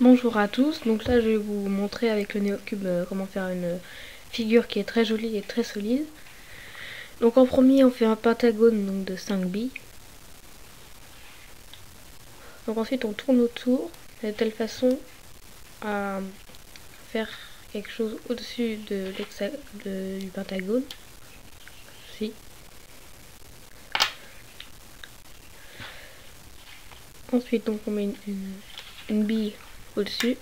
Bonjour à tous, donc là je vais vous montrer avec le Néocube comment faire une figure qui est très jolie et très solide. Donc en premier on fait un pentagone donc de 5 billes. Donc ensuite on tourne autour de telle façon à faire quelque chose au-dessus du pentagone. Ici. Ensuite donc on met une bille au-dessus.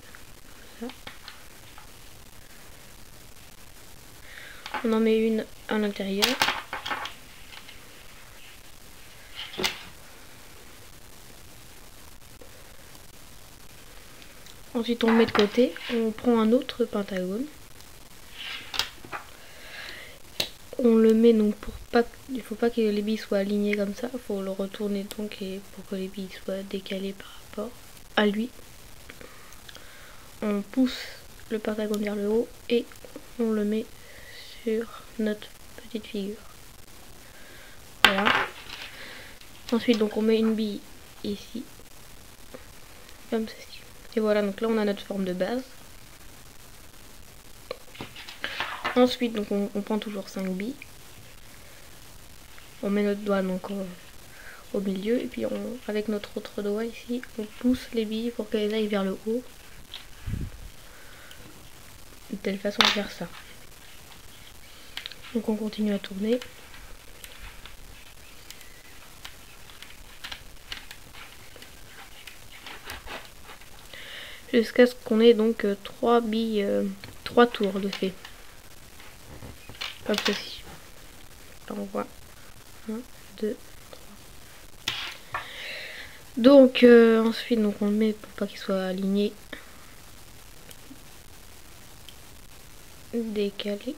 On en met une à l'intérieur. Ensuite on met de côté, on prend un autre pentagone. On le met donc pour pas, il faut pas que les billes soient alignées comme ça, il faut le retourner donc et pour que les billes soient décalées par rapport à lui. On pousse le pentagone vers le haut et on le met sur notre petite figure. Voilà. Ensuite donc on met une bille ici, comme ceci. Et voilà, donc là on a notre forme de base. Ensuite donc on prend toujours 5 billes. On met notre doigt donc au milieu et puis avec notre autre doigt ici on pousse les billes pour qu'elles aillent vers le haut, de telle façon de faire ça. Donc on continue à tourner jusqu'à ce qu'on ait donc 3 billes, 3 tours de fait, comme ceci. Là on voit 1, 2, 3. Donc ensuite donc on le met pour pas qu'il soit aligné, décalé,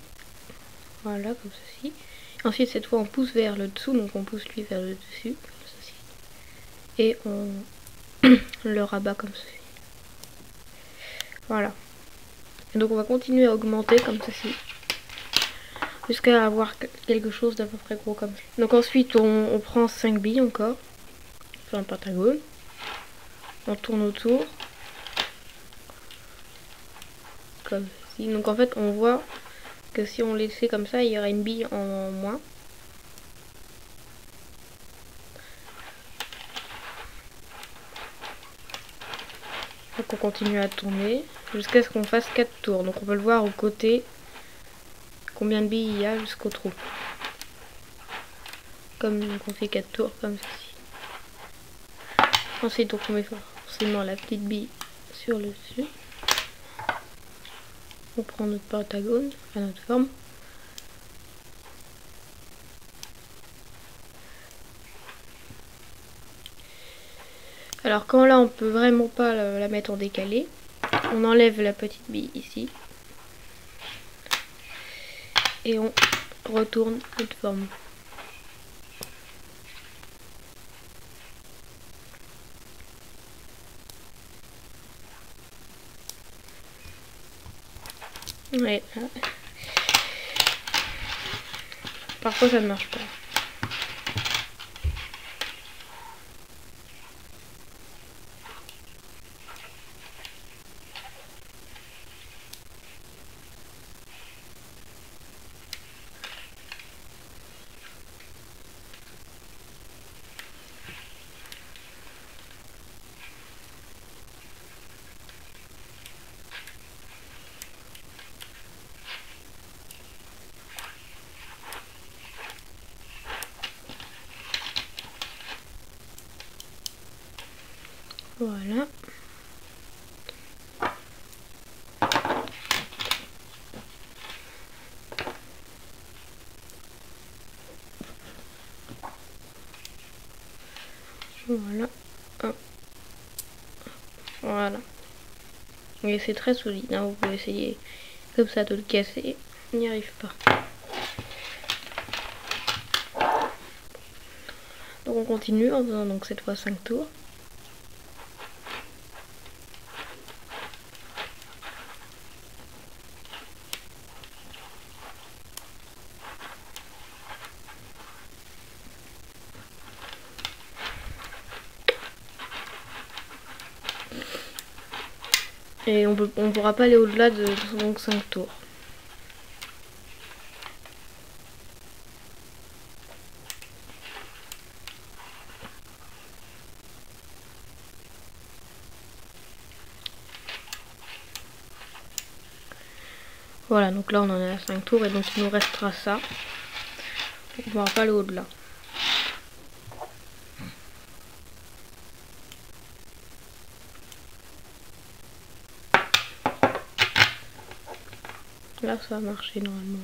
voilà comme ceci. Ensuite cette fois on pousse vers le dessous, donc on pousse lui vers le dessus comme ceci et on le rabat comme ceci. Voilà. Et donc on va continuer à augmenter comme ceci jusqu'à avoir quelque chose d'à peu près gros comme ça. Donc ensuite on prend 5 billes encore, on fait un pentagone, on tourne autour comme ceci. Donc en fait on voit que si on laissait comme ça il y aurait une bille en moins. Donc on continue à tourner jusqu'à ce qu'on fasse 4 tours. Donc on peut le voir au côté combien de billes il y a jusqu'au trou. Comme donc on fait 4 tours comme ceci. Ensuite donc on met forcément la petite bille sur le dessus. On prend notre pentagone, enfin notre forme. Alors quand là on peut vraiment pas la mettre en décalé, on enlève la petite bille ici et on retourne notre forme. Ouais. Parfois ça ne marche pas. Voilà. Voilà. Hop. Voilà. Et c'est très solide, hein. Vous pouvez essayer comme ça de le casser. On n'y arrive pas. Donc on continue en faisant donc cette fois 5 tours. Et on pourra pas aller au-delà de donc 5 tours. Voilà, donc là on en est à 5 tours et donc il nous restera ça. On ne pourra pas aller au-delà. Là ça va marcher normalement.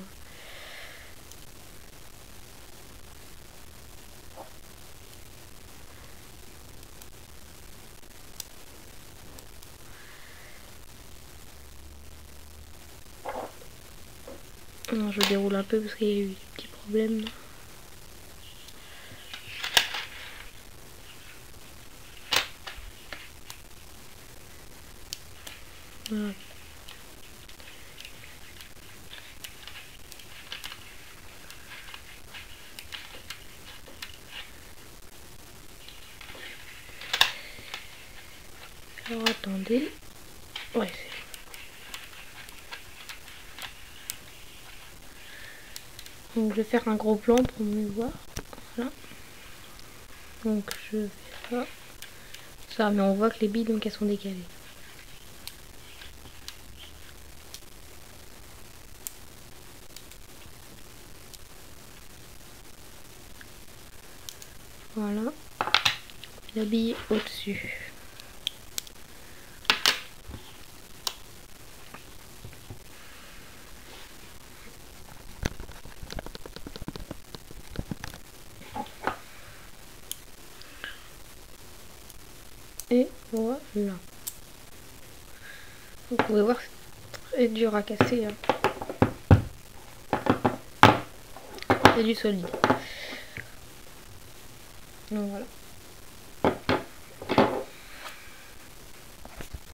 Non, je déroule un peu parce qu'il y a eu des petits problèmes. Voilà. Alors attendez. Ouais, c'est... Donc je vais faire un gros plan pour mieux voir. Voilà. Donc je fais ça. Ça, mais on voit que les billes donc elles sont décalées. Voilà. La bille au-dessus. Et voilà. Vous pouvez voir, c'est dur à casser. Hein. C'est du solide. Donc voilà.